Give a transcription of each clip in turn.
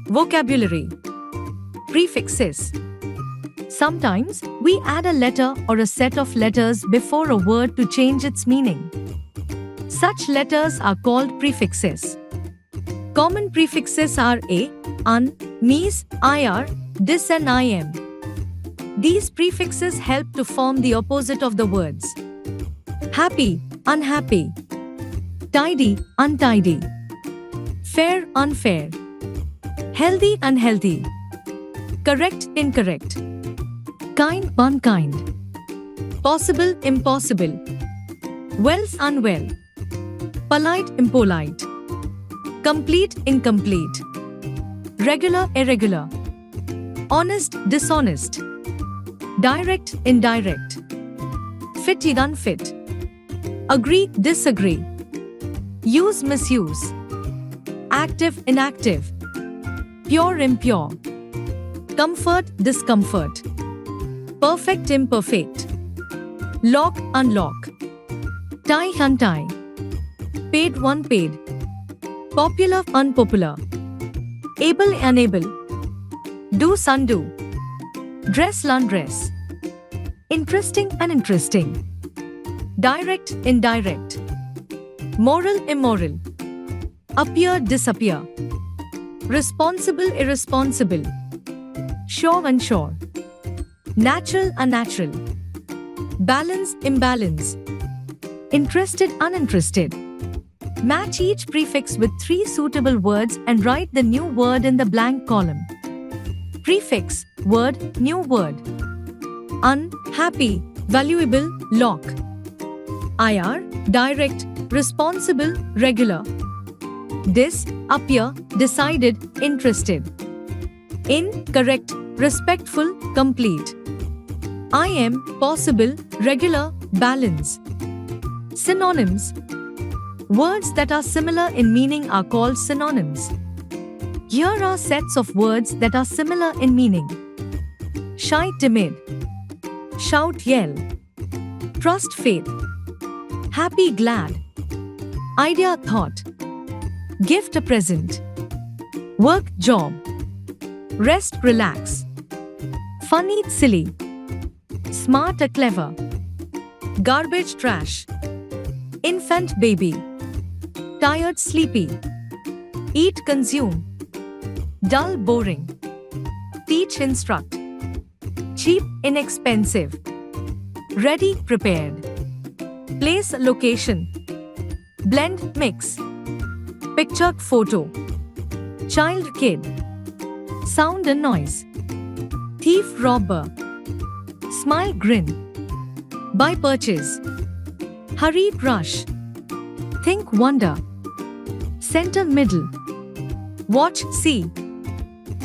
Vocabulary. Prefixes. Sometimes we add a letter or a set of letters before a word to change its meaning. Such letters are called prefixes. Common prefixes are a, un, mis, ir, dis and im. These prefixes help to form the opposite of the words. Happy, unhappy. Tidy, untidy. Fair, unfair. Healthy, unhealthy. Correct, incorrect. Kind, unkind. Possible, impossible. Wealth, unwell. Polite, impolite. Complete, incomplete. Regular, irregular. Honest, dishonest. Direct, indirect. Fit, unfit. Agree, disagree. Use, misuse. Active, inactive. Pure, impure. Comfort, discomfort. Perfect, imperfect. Lock, unlock. Tie, untie. Paid, unpaid. Popular, unpopular. Able, unable. Do, undo. Dress, undress. Interesting, uninteresting. Direct, indirect. Moral, immoral. Appear, disappear. Responsible, irresponsible. Sure, unsure. Natural, unnatural. Balance, imbalance. Interested, uninterested. Match each prefix with 3 suitable words and write the new word in the blank column. Prefix, word, new word. Unhappy, valuable, lock. Ir, direct, responsible, regular. Dis, appear, decided, interested. Incorrect, respectful, complete. Im, possible, regular, balance. Synonyms. Words that are similar in meaning are called synonyms. Here are sets of words that are similar in meaning. Shy, timid. Shout, yell. Trust, faith. Happy, glad. Idea, thought. Gift, a present. Work, job. Rest, relax. Funny, silly. Smart, a clever. Garbage, trash. Infant, baby. Tired, sleepy. Eat, consume. Dull, boring. Teach, instruct. Cheap, inexpensive. Ready, prepared. Place, location. Blend, mix. Picture, photo. Child, kid. Sound and noise. Thief, robber. Smile, grin. Buy, purchase. Hurry, rush. Think, wonder. Center, middle. Watch, see.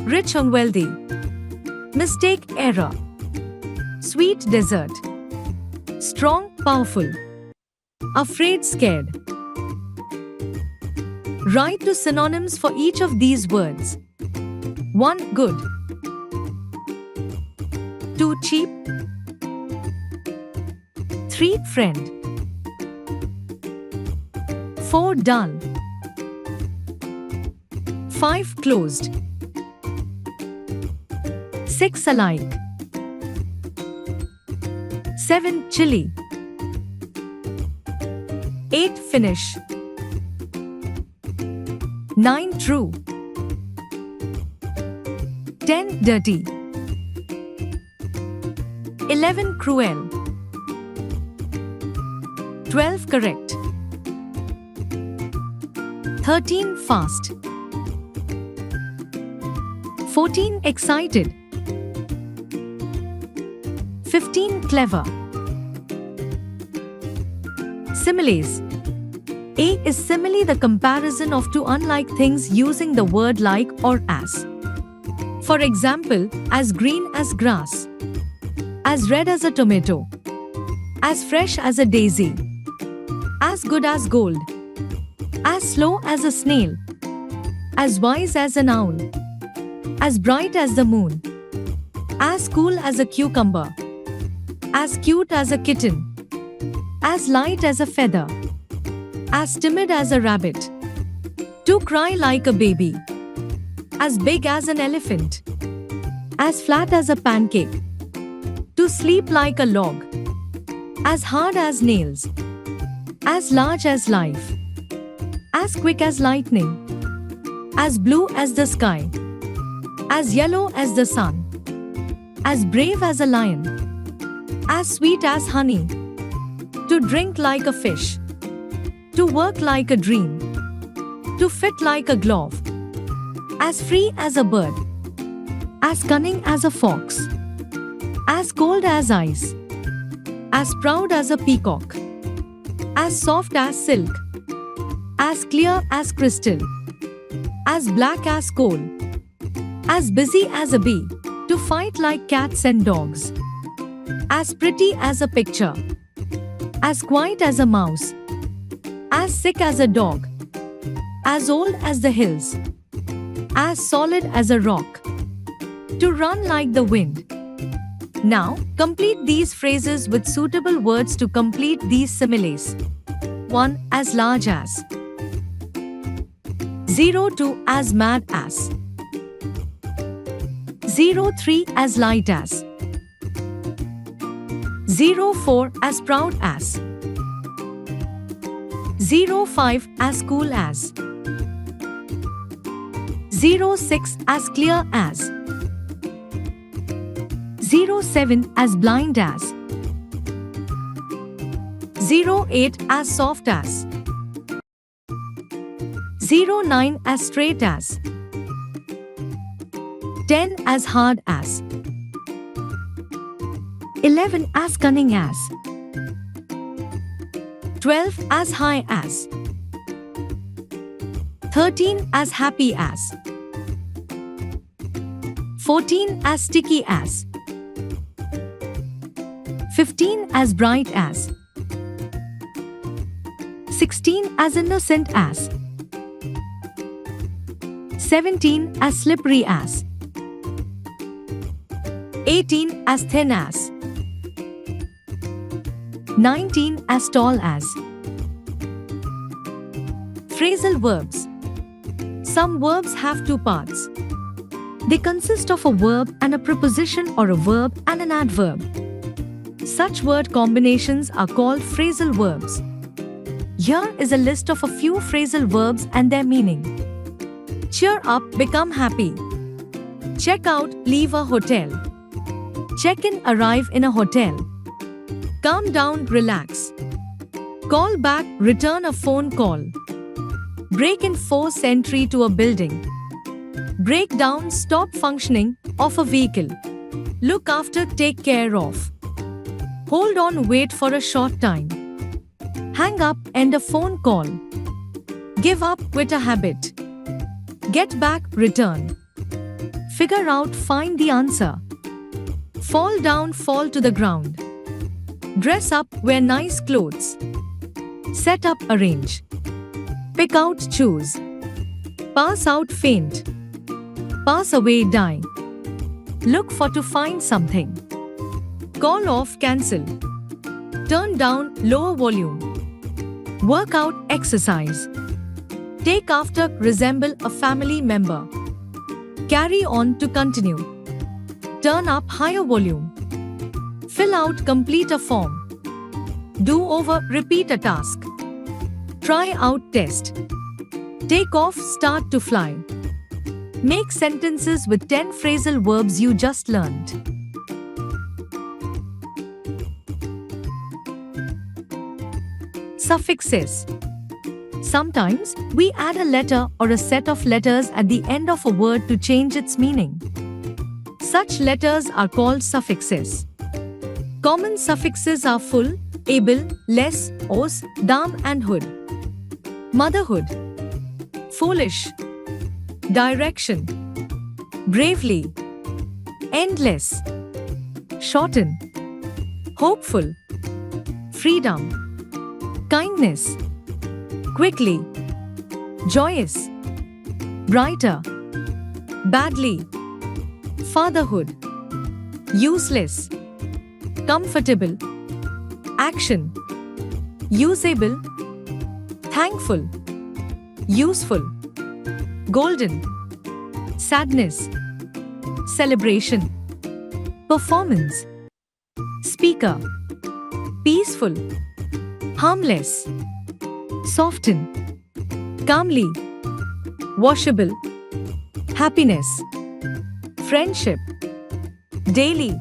Rich, unwealthy. Mistake, error. Sweet, dessert. Strong, powerful. Afraid, scared. Write the synonyms for each of these words. 1. Good. 2. Cheap. 3. Friend. 4. Dull. 5. Closed. 6. Alike. 7. Chilly. 8. Finish. 9. True. 10. Dirty. 11. Cruel. 12. Correct. 13. Fast. 14. Excited. 15. Clever. Similes. A is simile, the comparison of two unlike things using the word like or as. For example, as green as grass. As red as a tomato. As fresh as a daisy. As good as gold. As slow as a snail. As wise as an owl. As bright as the moon. As cool as a cucumber. As cute as a kitten. As light as a feather. As timid as a rabbit. To cry like a baby. as big as an elephant, as flat as a pancake, to sleep like a log, as hard as nails, as large as life, as quick as lightning, as blue as the sky, as yellow as the sun, as brave as a lion, as sweet as honey, to drink like a fish, to work like a dream, to fit like a glove, as free as a bird, as cunning as a fox, as cold as ice, as proud as a peacock, as soft as silk, as clear as crystal, as black as coal, as busy as a bee, to fight like cats and dogs, as pretty as a picture, as quiet as a mouse, as sick as a dog, as old as the hills, as solid as a rock, to run like the wind. Now, complete these phrases with suitable words to complete these similes. 1. As large as. 02. As mad as. 03. As light as. 04. As proud as. 05. As cool as. 06. As clear as. 07. As blind as. 08. As soft as. 09. As straight as. 10. As hard as. 11. As cunning as. 12. As high as. 13. As happy as. 14. As sticky as. 15. As bright as. 16. As innocent as. 17. As slippery as. 18. As thin as. 19. As tall as. Phrasal verbs. Some verbs have two parts. They consist of a verb and a preposition, or a verb and an adverb. Such word combinations are called phrasal verbs. Here is a list of a few phrasal verbs and their meaning. Cheer up, become happy. Check out, leave a hotel. Check in, arrive in a hotel. Calm down, relax. Call back, return a phone call. Break in, force entry to a building. Break down, stop functioning, of a vehicle. Look after, take care of. Hold on, wait for a short time. Hang up, end a phone call. Give up, quit a habit. Get back, return. Figure out, find the answer. Fall down, fall to the ground. Dress up, wear nice clothes. Set up, arrange. Pick out, choose. Pass out, faint. Pass away, die. Look for, to find something. Call off, cancel. Turn down, lower volume. Work out, exercise. Take after, resemble a family member. Carry on, to continue. Turn up, higher volume. Fill out, complete a form. Do over, repeat a task. Try out, test. Take off, start to fly. Make sentences with 10 phrasal verbs you just learned. Suffixes. Sometimes, we add a letter or a set of letters at the end of a word to change its meaning. Such letters are called suffixes. Common suffixes are full, able, less, os, dam and hood. Motherhood. Foolish. Direction. Bravely. Endless. Shorten. Hopeful. Freedom. Kindness. Quickly. Joyous. Brighter. Badly. Fatherhood. Useless. Comfortable. Action. Usable. Thankful. Useful. Golden. sadness, celebration, performance, speaker, peaceful, harmless, soften, calmly, washable, happiness, friendship, daily,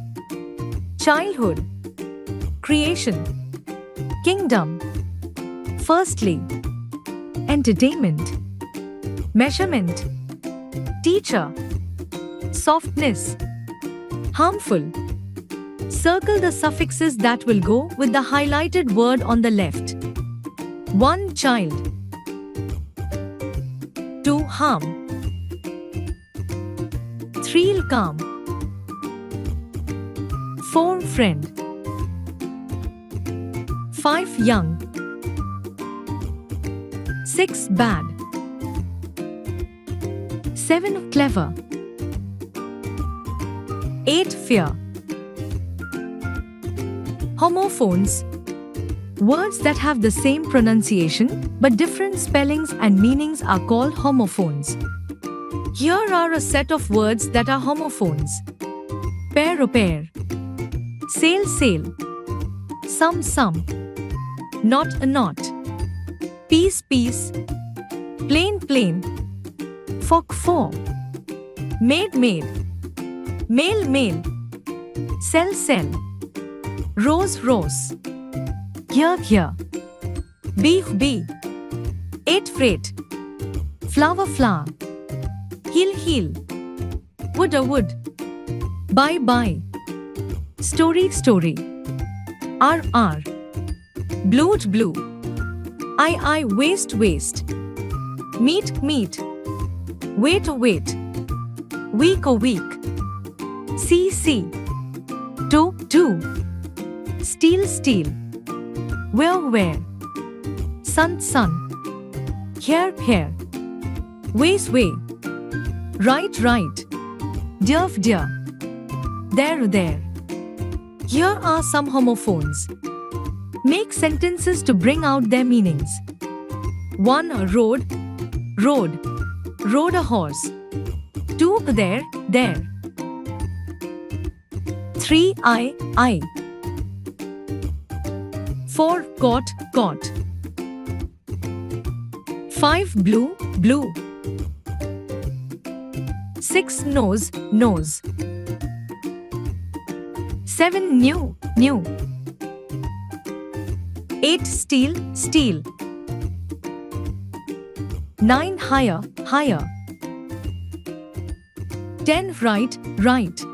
childhood, creation, kingdom, firstly, entertainment, measurement, teacher, softness, harmful. Circle the suffixes that will go with the highlighted word on the left. 1 child, 2 harm, 3 calm, 4 friend, 5 young, 6 bad, 7 clever, 8 fear. Homophones, words that have the same pronunciation but different spellings and meanings are called homophones. Here are a set of words that are homophones. Pair, pair, sail, sail, some, not, not, piece, piece, plain, plain, fork, fork, maid, maid, male, male, cell, cell, rose, rose, here, here, beef, bee, eight, freight, flower, flower, heel, heel, wood, a wood, bye, bye, story, story, r, blue, blue, I, waste, waste, meat, meat, wait, wait, week, a week, see, see, two, two, steel, steel, where, sun, sun, here, here, ways, way, right, right, dear, dear, there, there. Here are some homophones. Make sentences to bring out their meanings. 1 road, road, rode a horse. 2 there, there. 3 I. 4 got, got. 5 blue, blue. 6 nose, nose. 7 new, new. 8 steel, steel. 9 higher, higher. 10 right, right.